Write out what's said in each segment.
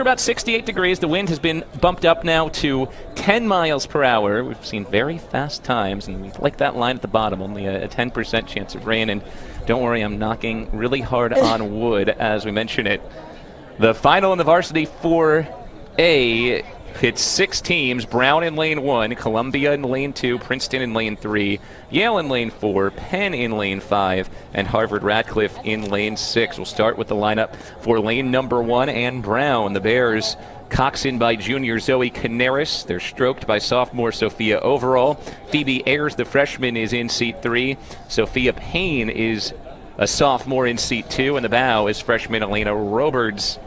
about 68 degrees. The wind has been bumped up now to 10 miles per hour. We've seen very fast times, and we like that line at the bottom, only a 10% chance of rain. And don't worry, I'm knocking really hard on wood as we mention it. The final in the varsity 4A pits 6 teams: Brown in lane 1, Columbia in lane 2, Princeton in lane 3, Yale in lane 4, Penn in lane 5, and Harvard Radcliffe in lane 6. We'll start with the lineup for lane number 1 and Brown. The Bears coxswain by junior Zoe Canaris. They're stroked by sophomore Sophia Overall. Phoebe Ayers, the freshman, is in seat 3. Sophia Payne is a sophomore in seat 2, and the bow is freshman Elena Roberts.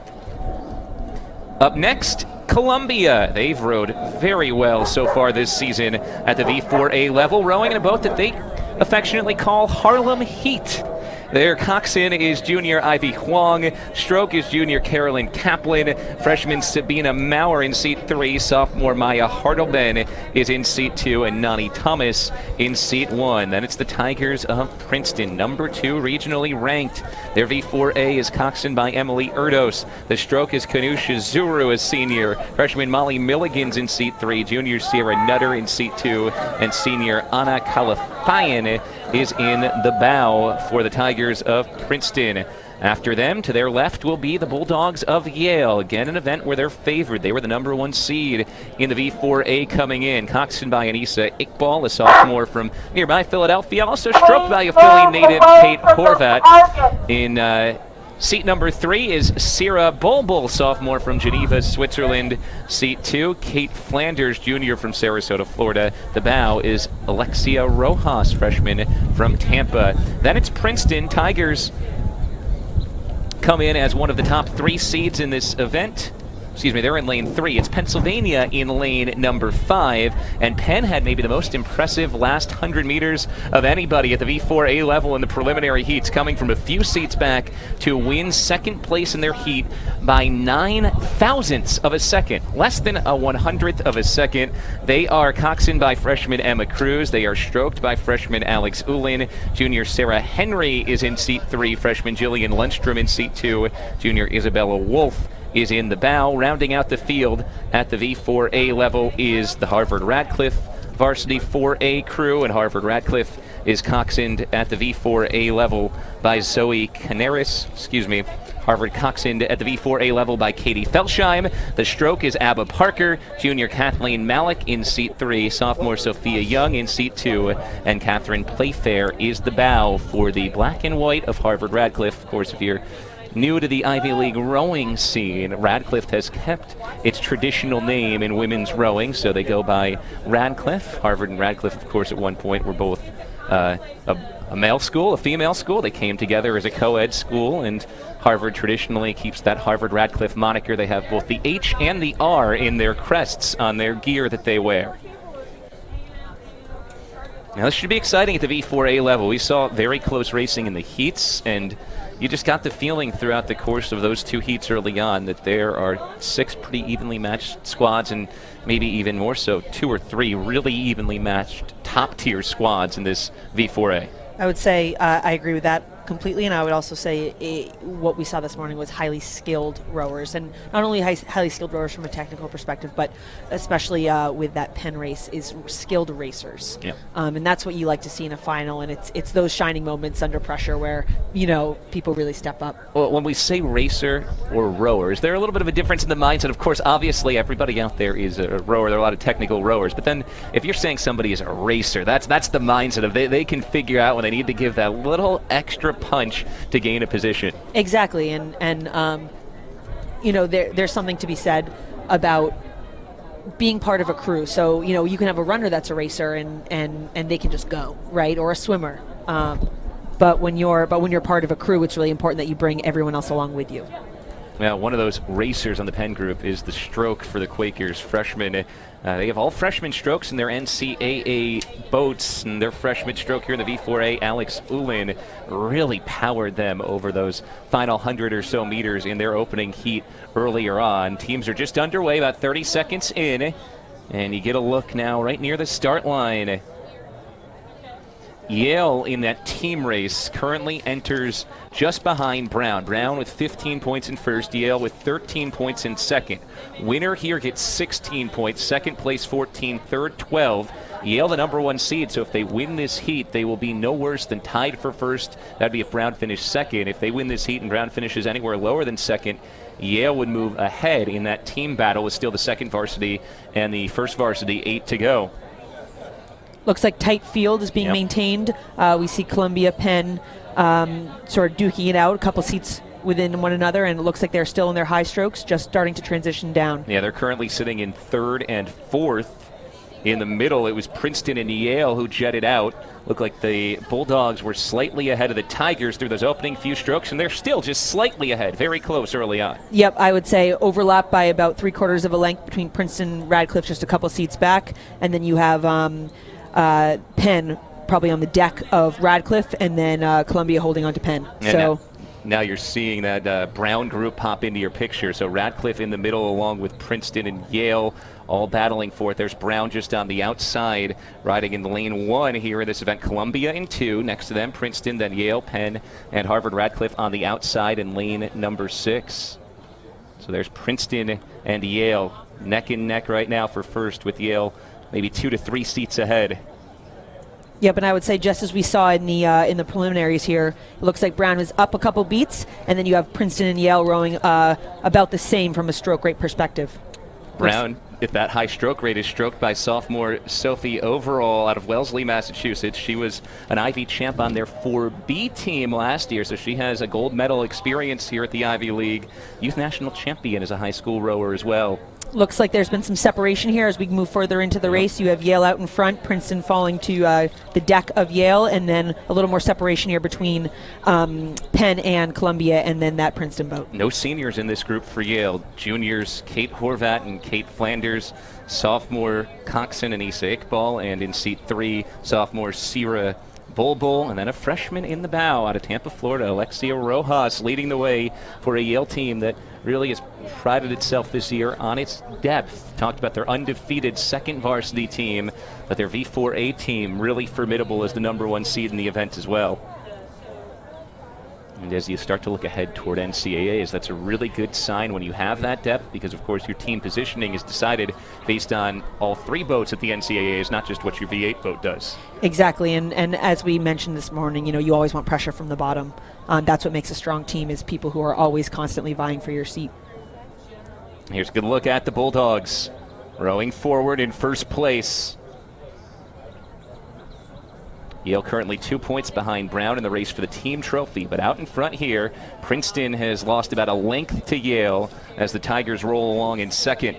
Up next, Columbia. They've rowed very well so far this season at the V4A level, rowing in a boat that they affectionately call Harlem Heat. Their coxswain is junior Ivy Huang. Stroke is junior Carolyn Kaplan. Freshman Sabina Maurer in seat 3. Sophomore Maya Hartelben is in seat 2, and Nani Thomas in seat 1. Then it's the Tigers of Princeton, number 2 regionally ranked. Their V4A is coxswain by Emily Erdos. The stroke is Kanusha Zuru as senior. Freshman Molly Milligan's in seat 3. Junior Sierra Nutter in seat 2, and senior Anna Kalafayan is in the bow for the Tigers of Princeton. After them, to their left, will be the Bulldogs of Yale. Again, an event where they're favored. They were the number 1 seed in the V4A coming in. Coxswain by Anissa Iqbal, a sophomore from nearby Philadelphia. Also stroked by a Philly native, Kate Horvat. In seat number 3 is Sierra Bulbul, sophomore from Geneva, Switzerland. Seat 2, Kate Flanders, junior from Sarasota, Florida. The bow is Alexia Rojas, freshman from Tampa. Then it's Princeton. Tigers come in as one of the top 3 seeds in this event. Excuse me, they're in lane 3. It's Pennsylvania in lane number 5. And Penn had maybe the most impressive last 100 meters of anybody at the V4A level in the preliminary heats, coming from a few seats back to win second place in their heat by 9 thousandths of a second. Less than a 100th of a second. They are coxswain by freshman Emma Cruz. They are stroked by freshman Alex Ulin. Junior Sarah Henry is in seat 3. Freshman Jillian Lundstrom in seat 2. Junior Isabella Wolf is in the bow. Rounding out the field at the V4A level is the Harvard Radcliffe varsity 4A crew, and Harvard Radcliffe is coxswained at the V4A level by Zoe Canaris. Harvard coxswained at the V4A level by Katie Felsheim. The stroke is Abba Parker. Junior Kathleen Malik in seat 3. Sophomore Sophia Young in seat 2. And Catherine Playfair is the bow for the black and white of Harvard Radcliffe. Of course, if you're new to the Ivy League rowing scene, Radcliffe has kept its traditional name in women's rowing, so they go by Radcliffe. Harvard and Radcliffe, of course, at one point were both a male school, a female school. They came together as a co-ed school, and Harvard traditionally keeps that Harvard Radcliffe moniker. They have both the H and the R in their crests on their gear that they wear. Now, this should be exciting at the V4A level. We saw very close racing in the heats, and you just got the feeling throughout the course of those 2 heats early on that there are 6 pretty evenly matched squads, and maybe even more so 2 or 3 really evenly matched top-tier squads in this V4A. I would say I agree with that completely, and I would also say what we saw this morning was highly skilled rowers, and not only highly skilled rowers from a technical perspective, but especially with that Penn race is skilled racers. Yep. And that's what you like to see in a final, and it's those shining moments under pressure where people really step up. Well, when we say racer or rower, is there a little bit of a difference in the mindset? Of course, obviously everybody out there is a rower. There are a lot of technical rowers, but then if you're saying somebody is a racer, that's the mindset of they can figure out when they need to give that little extra punch to gain a position. Exactly, and there's something to be said about being part of a crew. So you can have a runner that's a racer and they can just go, right, or a swimmer. But when you're part of a crew, it's really important that you bring everyone else along with you. Now, one of those racers on the Penn group is the stroke for the Quakers, freshman. They have all freshman strokes in their NCAA boats, and their freshman stroke here in the V4A, Alex Ulin, really powered them over those final 100 or so meters in their opening heat earlier on. Teams are just underway, about 30 seconds in, and you get a look now right near the start line Yale in that team race currently enters just behind Brown. Brown with 15 points in first, Yale with 13 points in second. Winner here gets 16 points, second place 14, third 12. Yale the number 1 seed, so if they win this heat, they will be no worse than tied for first. That'd be if Brown finished second. If they win this heat and Brown finishes anywhere lower than second, Yale would move ahead in that team battle with still the second varsity and the first varsity, 8 to go. Looks like tight field is being maintained. We see Columbia, Penn sort of duking it out, a couple seats within one another, and it looks like they're still in their high strokes, just starting to transition down. Yeah, they're currently sitting in third and fourth. In the middle, it was Princeton and Yale who jetted out. Looked like the Bulldogs were slightly ahead of the Tigers through those opening few strokes, and they're still just slightly ahead, very close early on. Yep, I would say overlap by about 3/4 of a length between Princeton and Radcliffe, just a couple seats back, and then you have Penn probably on the deck of Radcliffe, and then Columbia holding on to Penn. And so now you're seeing that Brown group pop into your picture. So Radcliffe in the middle along with Princeton and Yale all battling for it. There's Brown just on the outside riding in lane 1 here in this event. Columbia in 2. Next to them, Princeton, then Yale, Penn, and Harvard. Radcliffe on the outside in lane number 6. So there's Princeton and Yale neck and neck right now for first, with Yale maybe 2 to 3 seats ahead. Yep, and I would say just as we saw in the preliminaries here, it looks like Brown is up a couple beats, and then you have Princeton and Yale rowing about the same from a stroke rate perspective. Brown, if that high stroke rate, is stroked by sophomore Sophie Overall out of Wellesley, Massachusetts. She was an Ivy champ on their 4B team last year, so she has a gold medal experience here at the Ivy League. Youth national champion as a high school rower as well. Looks like there's been some separation here as we move further into the race. You have Yale out in front, Princeton falling to the deck of Yale, and then a little more separation here between Penn and Columbia, and then that Princeton boat. No seniors in this group for Yale. Juniors Kate Horvat and Kate Flanders, sophomore Coxon and Issa Iqbal, and in seat 3, sophomore Sierra Bulbul, and then a freshman in the bow out of Tampa, Florida, Alexia Rojas, leading the way for a Yale team that really has prided itself this year on its depth. Talked about their undefeated second varsity team, but their V4A team really formidable as the number 1 seed in the event as well. And as you start to look ahead toward NCAAs, that's a really good sign when you have that depth, because of course your team positioning is decided based on all 3 boats at the NCAAs, not just what your V8 boat does. Exactly, and as we mentioned this morning, you always want pressure from the bottom. That's what makes a strong team, is people who are always constantly vying for your seat. Here's a good look at the Bulldogs rowing forward in first place. Yale currently 2 points behind Brown in the race for the team trophy, but out in front here, Princeton has lost about a length to Yale as the Tigers roll along in second.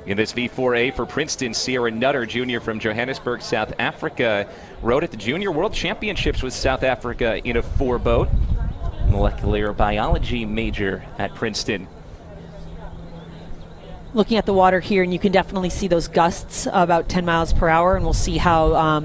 In this V4A for Princeton, Sierra Nutter, junior from Johannesburg, South Africa, rowed at the Junior World Championships with South Africa in a 4-boat. Molecular biology major at Princeton. Looking at the water here, and you can definitely see those gusts about 10 miles per hour, and we'll see how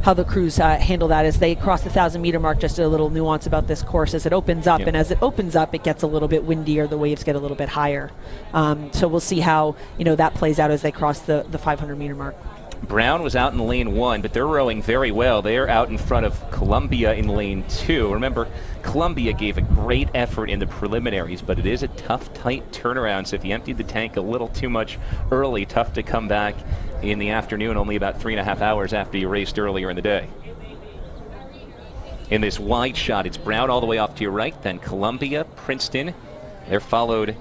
the crews handle that as they cross the 1,000-meter mark. Just a little nuance about this course as it opens up, and as it opens up, it gets a little bit windier, the waves get a little bit higher. So we'll see how that plays out as they cross the 500-meter mark. Brown was out in lane 1, but they're rowing very well. They're out in front of Columbia in lane 2. Remember, Columbia gave a great effort in the preliminaries, but it is a tough, tight turnaround. So if you emptied the tank a little too much early, tough to come back in the afternoon, only about 3.5 hours after you raced earlier in the day. In this wide shot, it's Brown all the way off to your right, then Columbia, Princeton. They're followed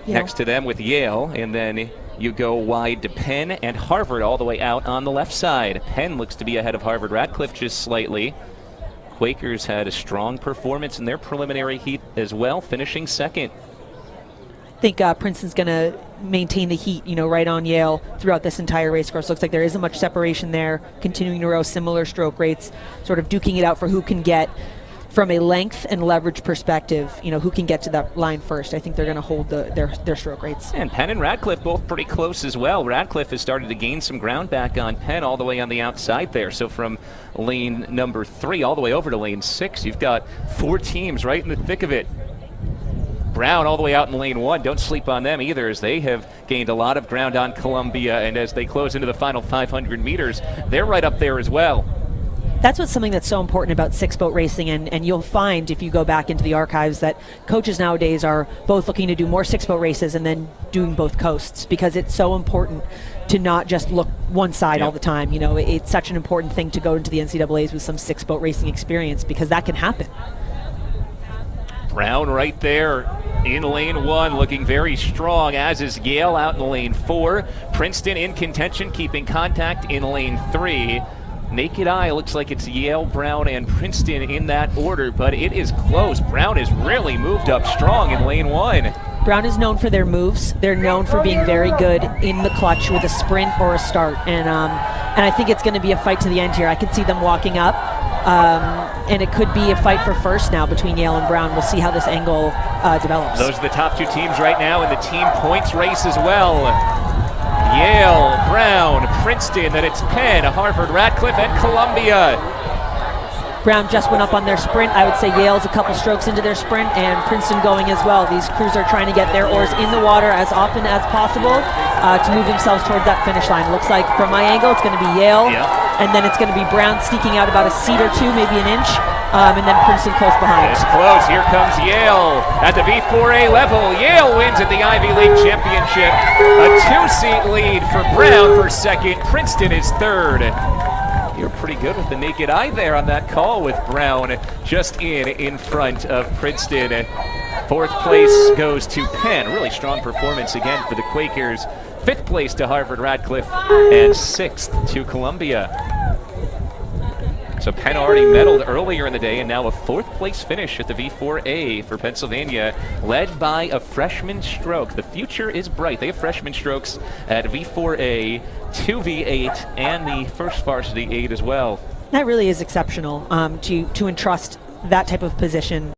next to them with Yale, and then you go wide to Penn and Harvard all the way out on the left side. Penn looks to be ahead of Harvard. Radcliffe just slightly. Quakers had a strong performance in their preliminary heat as well, finishing second. I think Princeton's going to maintain the heat, right on Yale throughout this entire race course. Looks like there isn't much separation there, continuing to row similar stroke rates, sort of duking it out for who can get, from a length and leverage perspective, who can get to that line first. I think they're going to hold their stroke rates. And Penn and Radcliffe both pretty close as well. Radcliffe has started to gain some ground back on Penn all the way on the outside there. So from lane number 3 all the way over to lane 6, you've got 4 teams right in the thick of it. Brown all the way out in lane 1. Don't sleep on them either, as they have gained a lot of ground on Columbia, and as they close into the final 500 meters, they're right up there as well. That's what's something that's so important about six-boat racing, and you'll find if you go back into the archives that coaches nowadays are both looking to do more six-boat races and then doing both coasts, because it's so important to not just look one side all the time. You know, it's such an important thing to go into the NCAAs with some six-boat racing experience, because that can happen. Brown right there in lane 1, looking very strong, as is Yale out in lane 4. Princeton in contention, keeping contact in lane 3. Naked eye looks like it's Yale, Brown, and Princeton in that order, but it is close. Brown has really moved up strong in lane 1. Brown is known for their moves. They're known for being very good in the clutch with a sprint or a start, and I think it's going to be a fight to the end here. I can see them walking up, and it could be a fight for first now between Yale and Brown. We'll see how this angle develops. Those are the top 2 teams right now in the team points race as well. Yale, Brown, Princeton, then it's Penn, Harvard, Radcliffe, and Columbia. Brown just went up on their sprint. I would say Yale's a couple strokes into their sprint, and Princeton going as well. These crews are trying to get their oars in the water as often as possible to move themselves towards that finish line. Looks like from my angle it's going to be Yale, and then it's going to be Brown sneaking out about a seat or 2, maybe an inch, and then Princeton close behind. It's close. Here comes Yale at the V4A level. Yale wins at the Ivy League Championship. A 2-seat lead for Brown for second. Princeton is third. You're pretty good with the naked eye there on that call, with Brown just in front of Princeton. 4th place goes to Penn. Really strong performance again for the Quakers. 5th place to Harvard, Radcliffe, and 6th to Columbia. So Penn already medaled earlier in the day, and now a 4th place finish at the V4A for Pennsylvania, led by a freshman stroke. The future is bright. They have freshman strokes at V4A, 2V8, and the first varsity 8 as well. That really is exceptional to entrust that type of position